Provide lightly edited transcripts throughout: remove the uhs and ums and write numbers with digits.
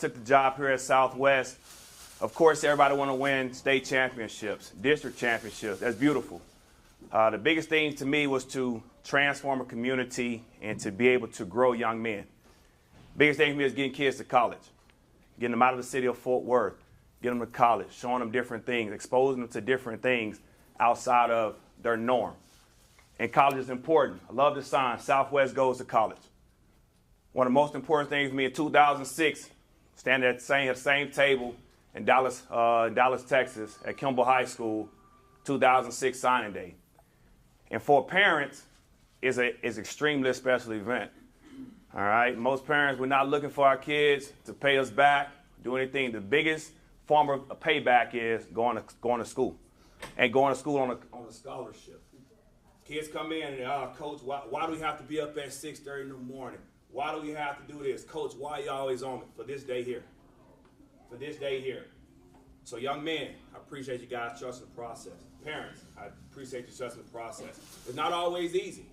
took the job here at Southwest, of course, everybody want to win state championships, district championships. That's beautiful. The biggest thing to me was to transform a community and to be able to grow young men. Biggest thing for me is getting kids to college, getting them out of the city of Fort Worth, getting them to college, showing them different things, exposing them to different things outside of their norm. And college is important. I love the sign, Southwest goes to college. One of the most important things for me in 2006, standing at the same table in Dallas, Texas, at Kimball High School, 2006 signing day. And for parents, it's extremely special event. All right, most parents, we're not looking for our kids to pay us back, do anything. The biggest form of payback is going to school, and going to school on a scholarship. Kids come in and, Coach, why do we have to be up at 6:30 in the morning? Why do we have to do this? Coach, why are you always on me? For this day here. For this day here. So young men, I appreciate you guys trusting the process. Parents, I appreciate you trusting the process. It's not always easy.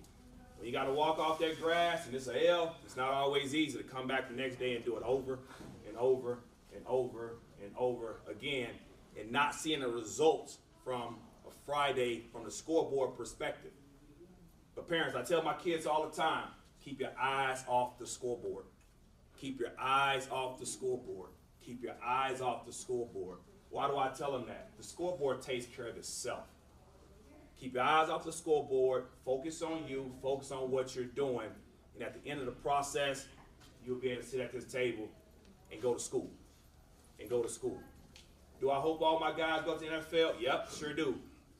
When you got to walk off that grass and it's an L, it's not always easy to come back the next day and do it over and over and over and over again and not seeing the results from a Friday from the scoreboard perspective. But parents, I tell my kids all the time, keep your eyes off the scoreboard. Keep your eyes off the scoreboard. Keep your eyes off the scoreboard. Why do I tell them that? The scoreboard takes care of itself. Keep your eyes off the scoreboard. Focus on you. Focus on what you're doing. And at the end of the process, you'll be able to sit at this table and go to school. And go to school. Do I hope all my guys go to the NFL? Yep, sure do.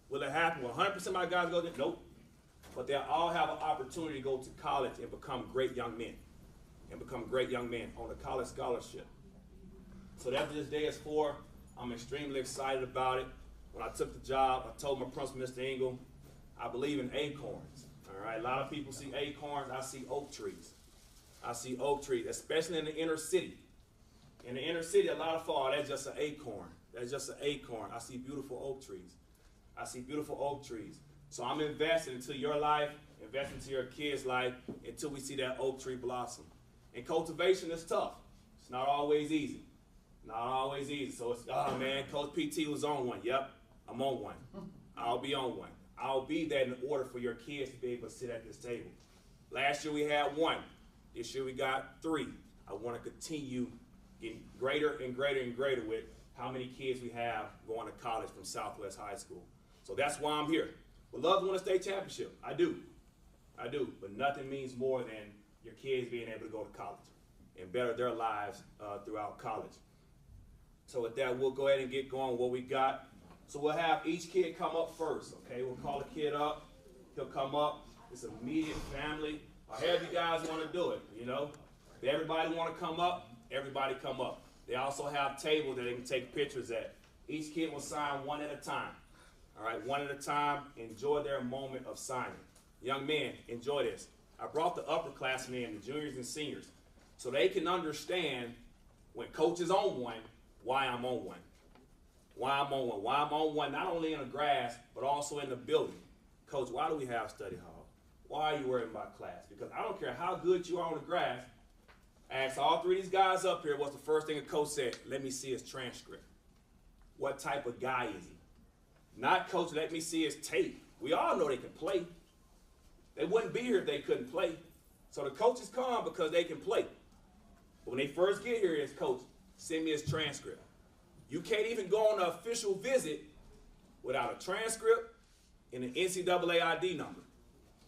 Will it happen? Will 100% of my guys go there? Nope. But they'll all have an opportunity to go to college and become great young men. And become great young men on a college scholarship. So that's what this day is for. I'm extremely excited about it. When I took the job, I told my principal, Mr. Ingram, I believe in acorns. All right, a lot of people see acorns. I see oak trees. I see oak trees, especially in the inner city. In the inner city, a lot of fall, that's just an acorn. That's just an acorn. I see beautiful oak trees. I see beautiful oak trees. So I'm investing into your life, investing into your kids' life until we see that oak tree blossom. And cultivation is tough. It's not always easy. Not always easy. So it's, oh man, Coach PT was on one. Yep, I'm on one. I'll be on one. I'll be there in order for your kids to be able to sit at this table. Last year we had one. This year we got 3. I want to continue getting greater and greater and greater with how many kids we have going to college from Southwest High School. So that's why I'm here. Would love to win a state championship. I do. But nothing means more than your kids being able to go to college and better their lives throughout college. So with that, we'll go ahead and get going with what we got. So we'll have each kid come up first, okay? We'll call a kid up. He'll come up. It's immediate family. However you guys want to do it, you know? If everybody want to come up, everybody come up. They also have tables that they can take pictures at. Each kid will sign one at a time. All right, one at a time. Enjoy their moment of signing. Young men, enjoy this. I brought the upperclassmen in, the juniors and seniors, so they can understand when coach is on one, why I'm on one. Why I'm on one. Why I'm on one, not only in the grass, but also in the building. Coach, why do we have study hall? Why are you worried about class? Because I don't care how good you are on the grass. Ask all 3 of these guys up here, what's the first thing a coach said? Let me see his transcript. What type of guy is he? Not, coach, let me see his tape. We all know they can play. They wouldn't be here if they couldn't play. So the coaches come because they can play. But when they first get here, it's, coach, send me his transcript. You can't even go on an official visit without a transcript and an NCAA ID number.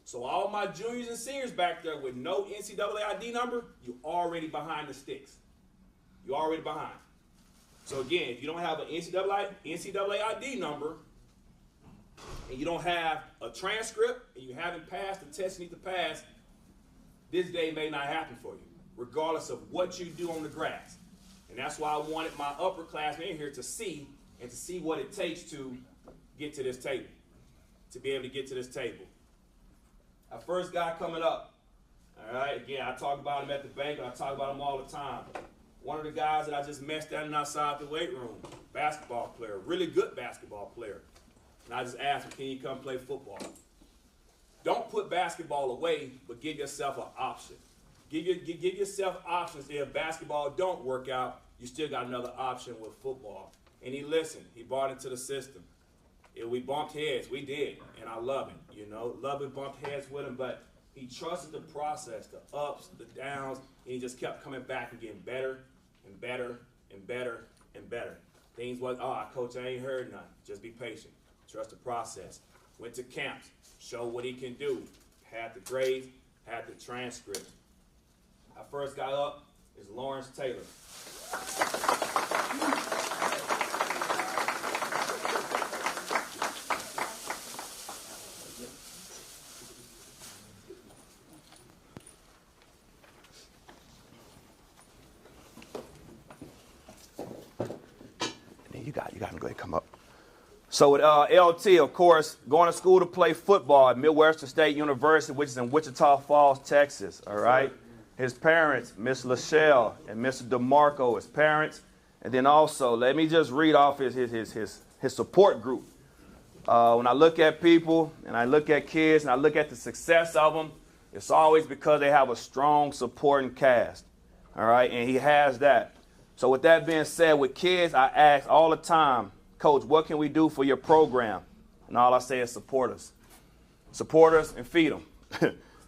So all my juniors and seniors back there with no NCAA ID number, you're already behind the sticks. You're already behind. So again, if you don't have an NCAA ID number, and you don't have a transcript, and you haven't passed the test you need to pass, this day may not happen for you, regardless of what you do on the grass. And that's why I wanted my upperclassmen in here to see what it takes to get to this table, to be able to get to this table. Our first guy coming up, all right, again, I talk about him at the bank, I talk about him all the time. One of the guys that I just met standing outside the weight room, basketball player, really good basketball player. And I just asked him, can you come play football? Don't put basketball away, but give yourself an option. Give yourself options if basketball don't work out. you still got another option with football. And he listened. He bought into the system. If we bumped heads, we did, and I love it. You know, love it, bumped heads with him, but he trusted the process, the ups, the downs, and he just kept coming back and getting better and better and better and better. Things was, coach, I ain't heard nothing. Just be patient. Trust the process. Went to camps, showed what he can do. Had the grades, had the transcript. I first got up is Lawrence Taylor. You got him. Go ahead and come up. So with LT, of course, going to school to play football at Midwestern State University, which is in Wichita Falls, Texas, all right? His parents, Miss Lachelle and Mr. DeMarco, his parents. And then also, let me just read off his support group. When I look at people and I look at kids and I look at the success of them, it's always because they have a strong supporting cast, all right? And he has that. So with that being said, with kids, I ask all the time, Coach, what can we do for your program? And all I say is support us. Support us and feed them.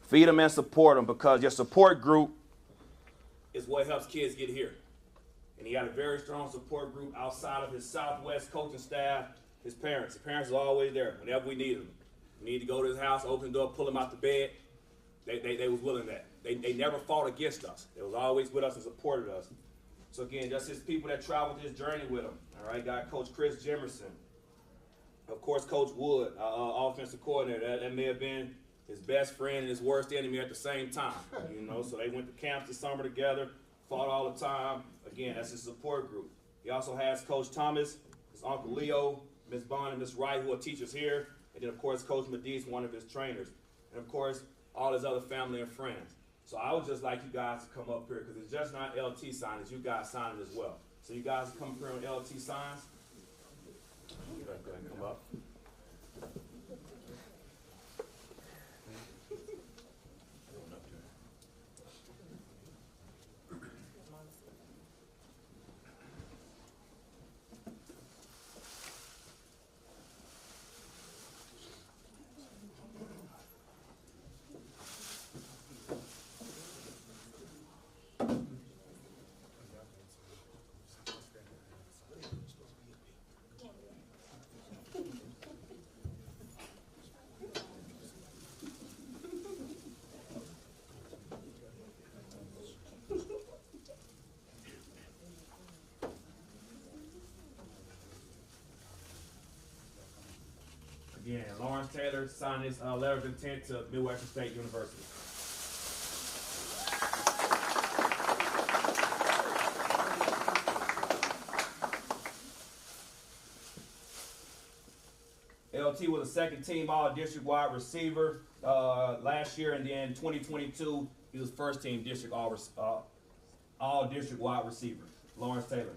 Feed them and support them, because your support group is what helps kids get here. And he got a very strong support group outside of his Southwest coaching staff, his parents. The parents are always there whenever we need them. We need to go to his house, open the door, pull him out the bed. They was willing to that. They never fought against us. They was always with us and supported us. So again, just his people that traveled this journey with him. All right, got Coach Chris Jimerson. Of course, Coach Wood, offensive coordinator. That may have been his best friend and his worst enemy at the same time. You know, so they went to camps this summer together, fought all the time. Again, that's his support group. He also has Coach Thomas, his Uncle Leo, Miss Bond and Miss Wright, who are teachers here. And then, of course, Coach Medice, one of his trainers. And, of course, all his other family and friends. So I would just like you guys to come up here, because it's just not LT signings. You guys signing as well. So you guys come up here on LT signs. Go ahead and come up. Again, Lawrence Taylor signed his letter of intent to Midwestern State University. LT was a second-team all-district wide receiver last year, and then 2022, he was first-team district all-district wide receiver. Lawrence Taylor.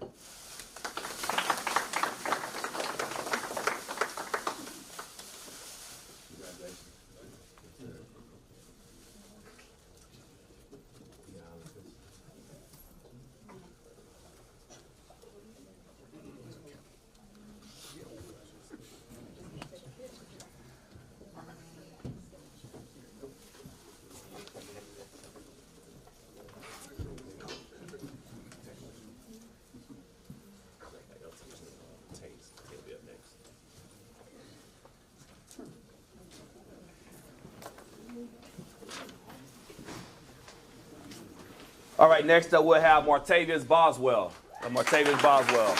All right, next up we'll have Martavius Boswell. Martavius Boswell.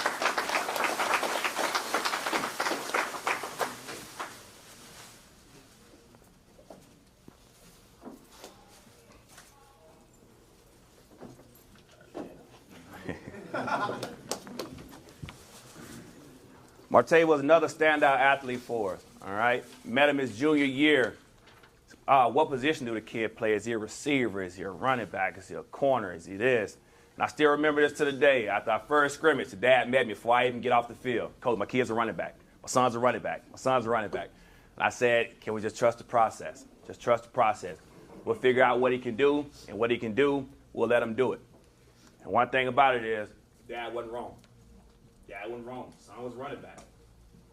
Martavius was another standout athlete for us, all right? Met him his junior year. What position do the kid play? Is he a receiver? Is he a running back? Is he a corner? Is he this? And I still remember this to the day. After our first scrimmage, the dad met me before I even get off the field. Coach, my kid's a running back. My son's a running back. My son's a running back. And I said, can we just trust the process? Just trust the process. We'll figure out what he can do, and what he can do, we'll let him do it. And one thing about it is, Dad wasn't wrong. Dad wasn't wrong. Son was running back.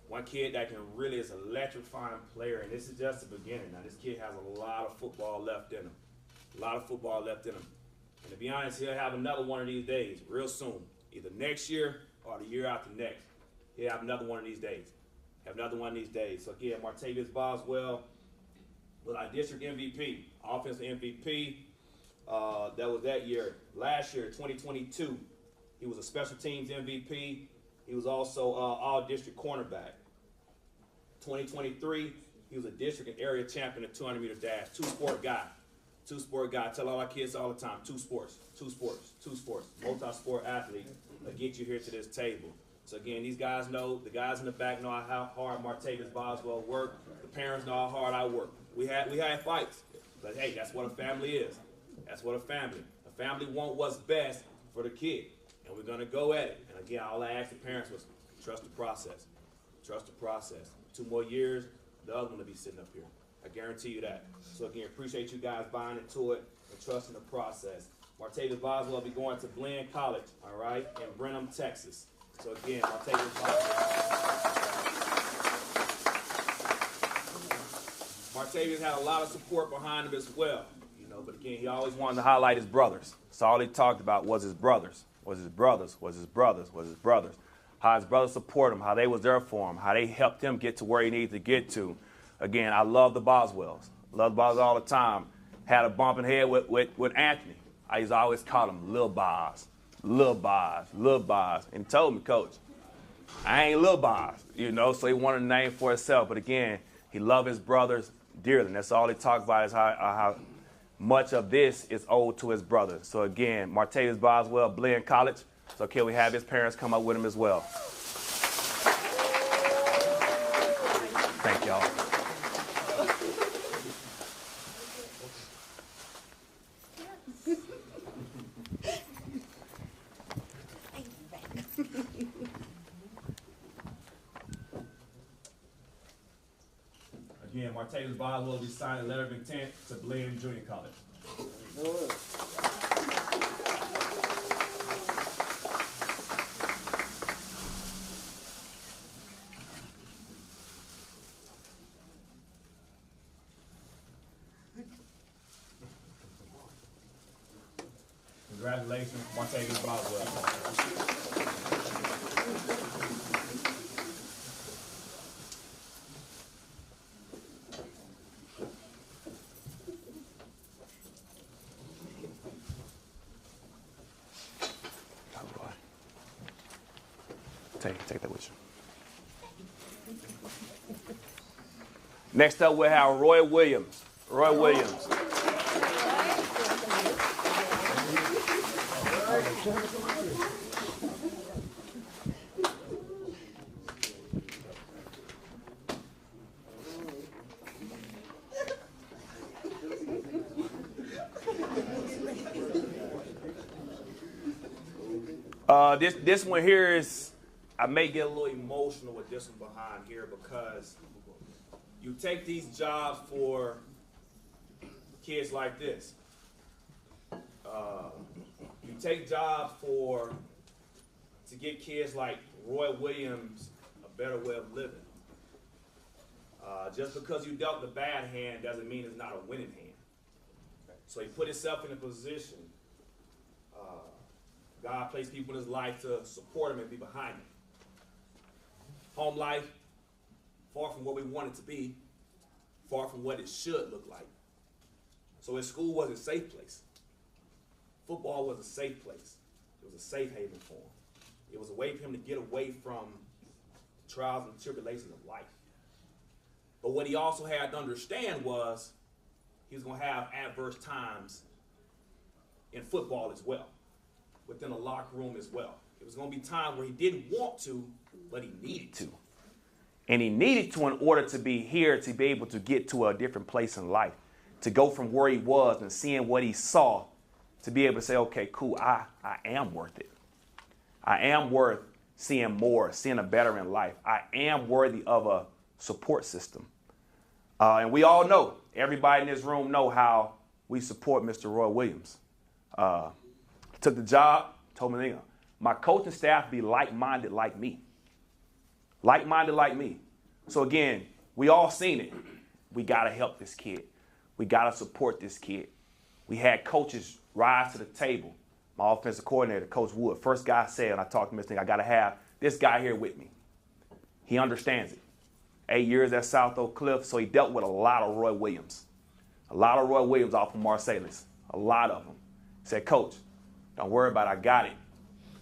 One kid that can really is an electrifying player, and this is just the beginning. Now, this kid has a lot of football left in him. A lot of football left in him. And to be honest, he'll have another one of these days real soon. Either next year or the year after next. He'll have another one of these days. So again, Martavius Boswell was our district MVP, offensive MVP. That was that year. Last year, 2022, he was a special teams MVP. He was also all-district cornerback. 2023, he was a district and area champion at 200-meter dash. Two-sport guy. I tell all our kids all the time, two sports. Multi-sport athlete that get you here to this table. So again, these guys know, the guys in the back know how hard Martavius Boswell worked. The parents know how hard I work. We had fights, but hey, that's what a family is. That's what a family. A family want what's best for the kid, and we're gonna go at it. And again, all I asked the parents was trust the process. 2 more years, the other one will be sitting up here. I guarantee you that. So again, appreciate you guys buying into it and trusting the process. Martavius Boswell will be going to Glenn College, all right, in Brenham, Texas. So again, Martavius Boswell. Martavius had a lot of support behind him as well, you know. But again, he always wanted to highlight his brothers. So all he talked about was his brothers, How his brothers support him, how they was there for him, how they helped him get to where he needed to get to. Again, I love the Boswells. Love the Boswells all the time. Had a bumping head with Anthony. I used to always call him Lil Boz. And he told me, Coach, I ain't Lil Boz, you know, so he wanted a name for himself. But again, he loved his brothers dearly. And that's all he talked about is how much of this is owed to his brothers. So again, Martavius Boswell, Glenn College. So can we have his parents come up with him as well? Thank y'all. Again, Martavius Boswell will be signing a letter of intent to Glenn Junior College. Congratulations, Martavius Boswell. Take that with you. Next up, we'll have Roy Williams. This one here is, I may get a little emotional with this one behind here because you take these jobs for kids like this. You take jobs to get kids like Roy Williams a better way of living. Just because you dealt the bad hand doesn't mean it's not a winning hand. So he put himself in a position. God placed people in his life to support him and be behind him. Home life, far from what we want it to be, far from what it should look like. So his school was a safe place. Football was a safe place. It was a safe haven for him. It was a way for him to get away from the trials and tribulations of life. But what he also had to understand was he was going to have adverse times in football as well, within the locker room as well. It was going to be times where he didn't want to, but he needed to. And he needed to in order to be here, to be able to get to a different place in life, to go from where he was and seeing what he saw, to be able to say, okay, cool, I am worth it. I am worth seeing more, seeing a better in life. I am worthy of a support system. And we all know, everybody in this room know how we support Mr. Roy Williams. Took the job, told me, my coaching staff be like-minded like me. Like-minded like me. So again, we all seen it. We got to help this kid. We got to support this kid. We had coaches rise to the table. My offensive coordinator, Coach Wood, first guy said, and I talked to him, I got to have this guy here with me. He understands it. 8 years at South Oak Cliff, so he dealt with a lot of Roy Williams. A lot of Roy Williams off of Marsalis. A lot of them. He said, Coach, don't worry about it, I got it.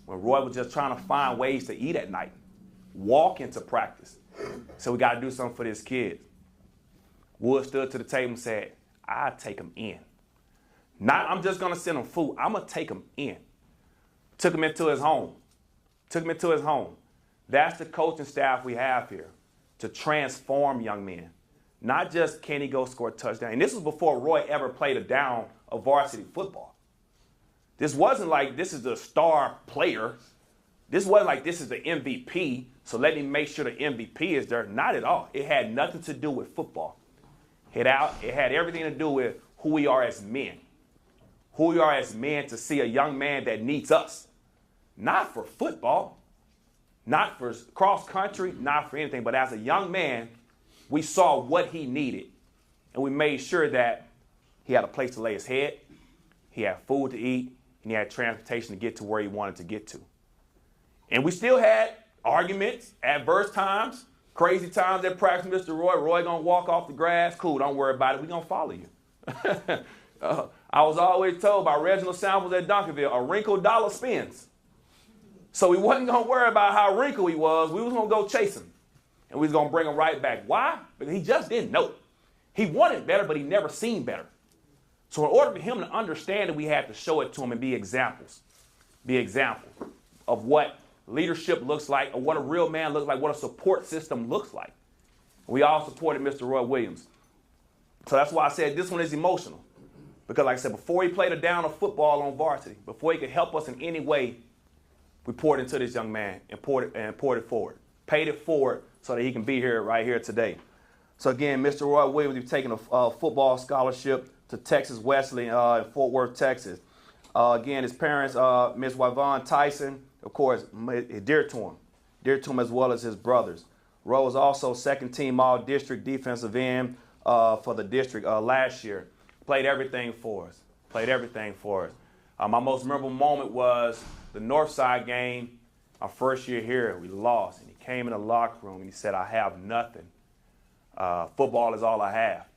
When Roy was just trying to find ways to eat at night, walk into practice. So we got to do something for this kid. Wood stood to the table and said, I'll take him in. Not I'm just going to send him food. I'm going to take him in. Took him into his home. Took him into his home. That's the coaching staff we have here to transform young men. Not just can he go score a touchdown. And this was before Roy ever played a down of varsity football. This wasn't like this is the star player. This wasn't like this is the MVP, so let me make sure the MVP is there. Not at all. It had nothing to do with football. It had everything to do with who we are as men. Who we are as men to see a young man that needs us. Not for football, not for cross country, not for anything, but as a young man, we saw what he needed, and we made sure that he had a place to lay his head, he had food to eat, and he had transportation to get to where he wanted to get to. And we still had arguments, adverse times, crazy times at practice. Mr. Roy gonna walk off the grass. Cool, don't worry about it. We're gonna follow you. I was always told by Reginald Samples at Duncanville, a wrinkled dollar spins. So we wasn't gonna worry about how wrinkled he was. We was gonna go chase him. And we was gonna bring him right back. Why? Because he just didn't know. He wanted better, but he never seen better. So in order for him to understand it, we had to show it to him and be examples. Be examples of what leadership looks like, or what a real man looks like, what a support system looks like. We all supported Mr. Roy Williams. So that's why I said this one is emotional. Because like I said, before he played a down of football on varsity, before he could help us in any way, we poured into this young man and poured it forward. Paid it forward so that he can be here right here today. So again, Mr. Roy Williams, he's taking a football scholarship to Texas Wesley in Fort Worth, Texas. Again, his parents, Ms. Yvonne Tyson, of course, dear to him as well as his brothers. Roy was also second team all-district defensive end for the district last year. Played everything for us. My most memorable moment was the Northside game, our first year here. We lost, and he came in the locker room and he said, I have nothing. Football is all I have.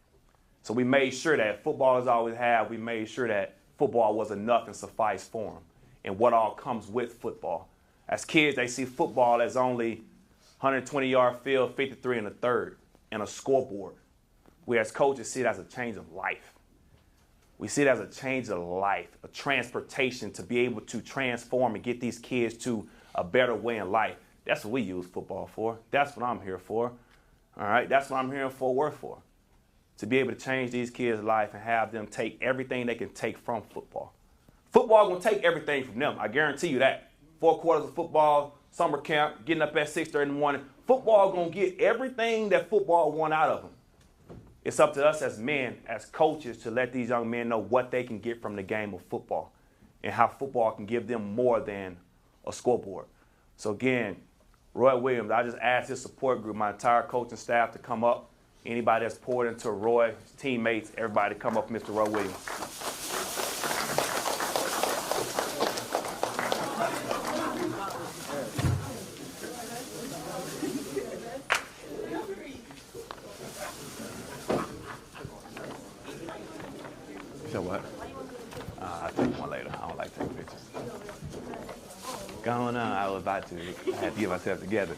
So we made sure that football is all we have. We made sure that football was enough and sufficed for him and what all comes with football. As kids, they see football as only 120-yard field, 53 in the third, and a scoreboard. We as coaches see it as a change of life. We see it as a change of life, a transportation to be able to transform and get these kids to a better way in life. That's what we use football for. That's what I'm here for. All right, that's what I'm here for, work for. To be able to change these kids' life and have them take everything they can take from football. Football gonna take everything from them, I guarantee you that. 4 quarters of football, summer camp, getting up at 6:30 in the morning. Football gonna get everything that football want out of them. It's up to us as men, as coaches, to let these young men know what they can get from the game of football and how football can give them more than a scoreboard. So again, Roy Williams, I just asked his support group, my entire coaching staff, to come up. Anybody that's poured into Roy, his teammates, everybody come up, Mr. Roy Williams. So what? I'll take one later. I don't like taking pictures. Going on, I was about to. I had to get myself together.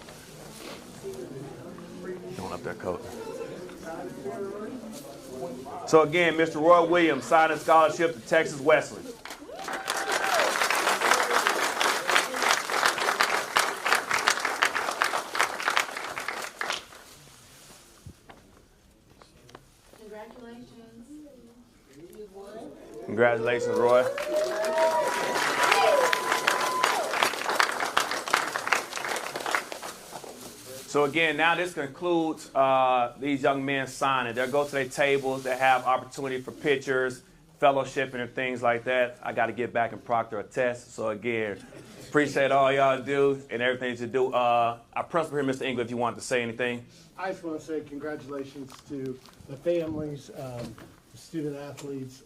Going up there, coach. So again, Mr. Roy Williams signed a scholarship to Texas Wesley. Congratulations, Roy. So again, now this concludes these young men signing. They'll go to their tables. They have opportunity for pictures, fellowshipping, and things like that. I got to get back and proctor a test. So again, Appreciate all y'all do and everything that you do. Our principal here, Mr. England, if you wanted to say anything. I just want to say congratulations to the families, the student athletes.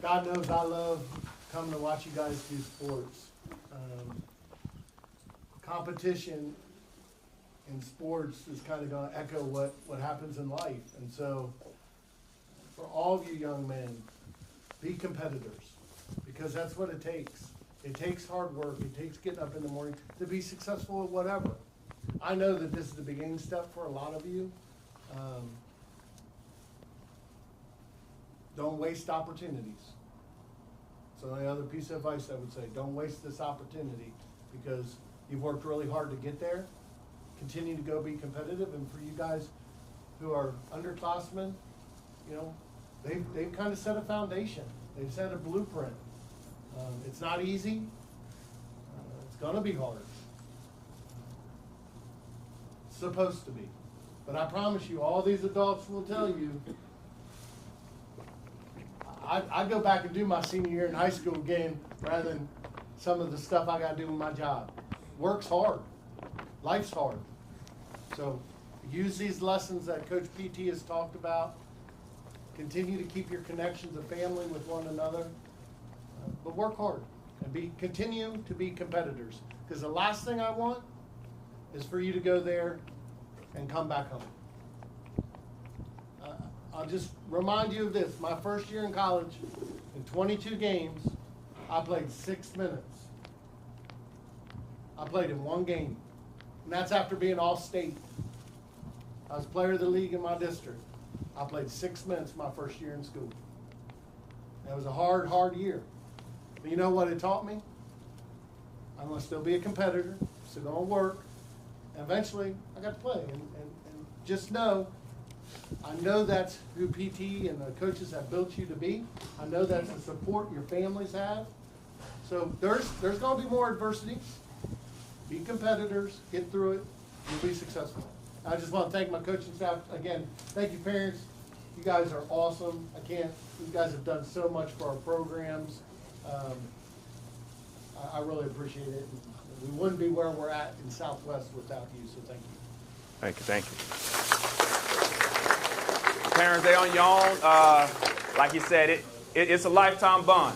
God knows I love coming to watch you guys do sports. Competition in sports is kind of going to echo what happens in life. And so for all of you young men, be competitors, because that's what it takes. It takes hard work. It takes getting up in the morning to be successful at whatever. I know that this is the beginning step for a lot of you. Don't waste opportunities. So the other piece of advice I would say, don't waste this opportunity, because you've worked really hard to get there. Continue to go be competitive. And for you guys who are underclassmen, you know, they've kind of set a foundation. They've set a blueprint. It's not easy. It's gonna be hard. It's supposed to be. But I promise you, all these adults will tell you, I go back and do my senior year in high school again rather than some of the stuff I gotta do in my job. Work's hard. Life's hard. So use these lessons that Coach PT has talked about. Continue to keep your connections of family with one another. But work hard and continue to be competitors. Because the last thing I want is for you to go there and come back home. I'll just remind you of this. My first year in college, in 22 games, I played 6 minutes. I played in one game. And that's after being all-state. I was player of the league in my district. I played 6 minutes my first year in school. It was a hard year. But you know what it taught me? I'm going to still be a competitor, still going to work. And eventually, I got to play. And just know, I know that's who PT and the coaches have built you to be. I know that's the support your families have. So there's going to be more adversity. Be competitors, get through it, you'll be successful. I just want to thank my coaching staff. Again, thank you, parents. You guys are awesome. You guys have done so much for our programs. I really appreciate it. We wouldn't be where we're at in Southwest without you, so thank you. Thank you. Parents, they on your own. Like you said, it's a lifetime bond.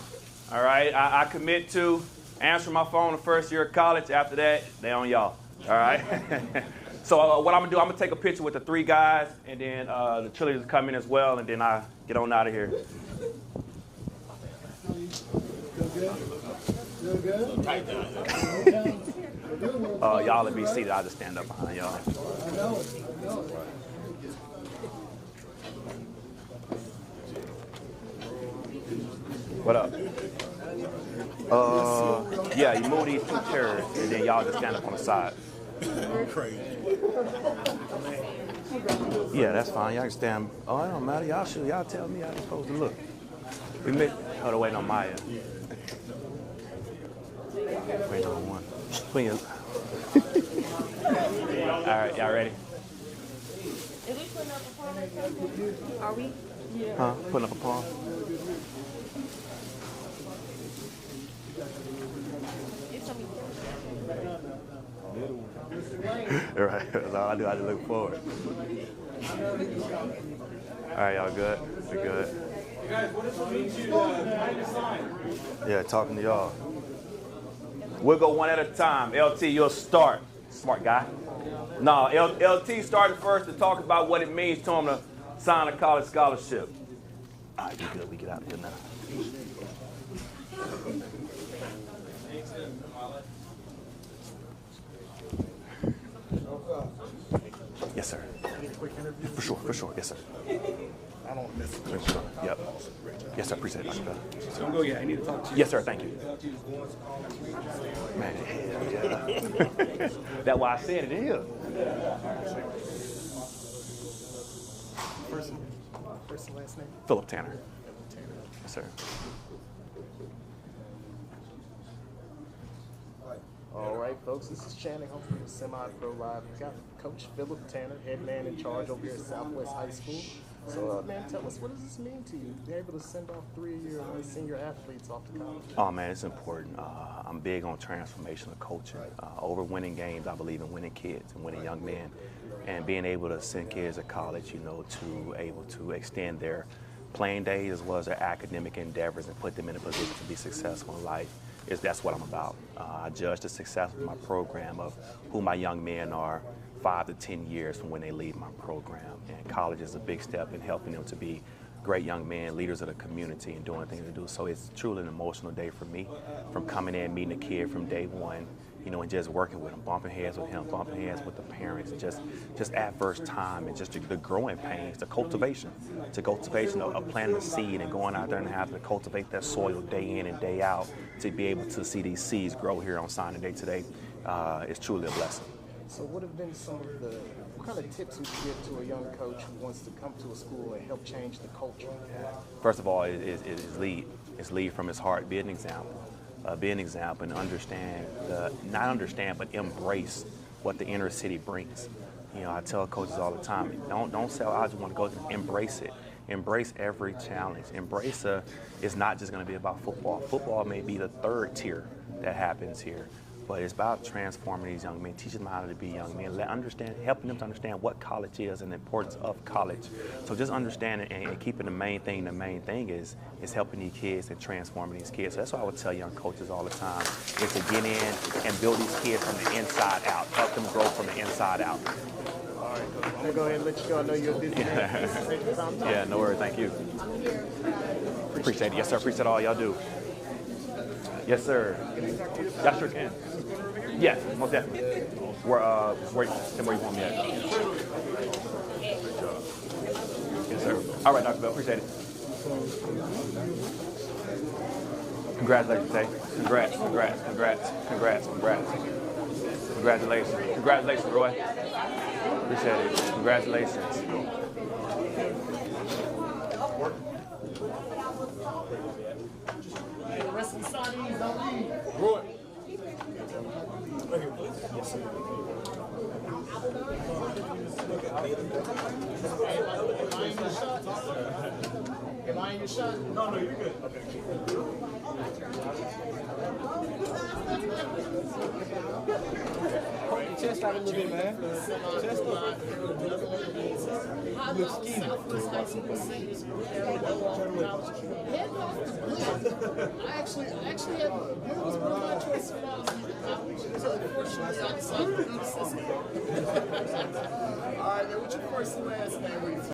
All right, I commit to answer my phone the first year of college. After that, they on y'all. All right. So what I'm gonna do, I'm gonna take a picture with the 3 guys, and then the cheerleaders come in as well, and then I get on out of here. Y'all let me seated. I'll just stand up behind y'all. What up? Yeah, you move these 2 chairs, and then y'all just stand up on the side. Yeah, that's fine. Y'all can stand. Oh, it don't matter. Y'all tell me how I'm supposed to look. We met. Oh, they're waiting on Maya. Waiting on one. All right, y'all ready? Is we putting up a palm or something? Are we? Yeah. Huh? Putting up a palm? All right, that's all I do. I just look forward. All right, y'all good? We good? Hey guys, what does it mean to behind the sign? Yeah, talking to y'all. We'll go one at a time. LT, you'll start. Smart guy. No, LT started first to talk about what it means to him to sign a college scholarship. All right, you good. We get out of here now. Yes, sir. For sure. Yes, sir. I don't miss it. For sure. Yep. Yes, sir. Appreciate it. So go, yeah, I need to talk to you. Yes, sir. Thank you. Man, hell yeah. That's why I said it is. First and last name? Philip Tanner. Yes, sir. All right, folks, this is Channing Home from the Semi-Pro Live. We got Coach Philip Tanner, head man in charge over here at Southwest High School. So, man, tell us, what does this mean to you? Be able to send off 3 of your senior athletes off to college? Oh man, it's important. I'm big on transformational coaching. Over winning games, I believe in winning kids and winning young men, and being able to send kids to college, to able to extend their playing days as well as their academic endeavors and put them in a position to be successful in life. That's what I'm about. I judge the success of my program of who my young men are 5 to 10 years from when they leave my program. And college is a big step in helping them to be great young men, leaders of the community, and doing things to do. So it's truly an emotional day for me, from coming in, meeting a kid from day one, and just working with him, bumping heads with him, bumping heads with the parents, just adverse time and just the growing pains, the cultivation of planting a seed and going out there and having to cultivate that soil day in and day out to be able to see these seeds grow here on Signing Day today is truly a blessing. So what have been what kind of tips would you give to a young coach who wants to come to a school and help change the culture? First of all, it is lead. It's lead from his heart. Be an example. Be an example and not understand, but embrace what the inner city brings. I tell coaches all the time, don't say, I just want to go there. Embrace it. Embrace every challenge. It's not just going to be about football. Football may be the third tier that happens here. But it's about transforming these young men, teaching them how to be young men, helping them to understand what college is and the importance of college. So just understanding and keeping the main thing is helping these kids and transforming these kids. So that's what I would tell young coaches all the time, is to get in and build these kids from the inside out, help them grow from the inside out. All right, I'm going to go ahead and let you go. I know you're a busy man. Take your time. Yeah, no worries. Thank you. Appreciate it. Yes, sir. Appreciate all y'all do. Yes, sir. Y'all sure can. Yes, most definitely. Where you want me at? Yes, sir. All right, Dr. Bell. Appreciate it. Congratulations, Tay. Congrats. Congratulations, Roy. Appreciate it. Congratulations. The rest of the signees don't leave. Roy. Am I in your shot? No, you're good. Hold your chest out a little bit, man. Chest up. You look skinny. I actually had it was one of my choices when I was in college. So unfortunately, I decided to do this. All right, then what's your first and last name?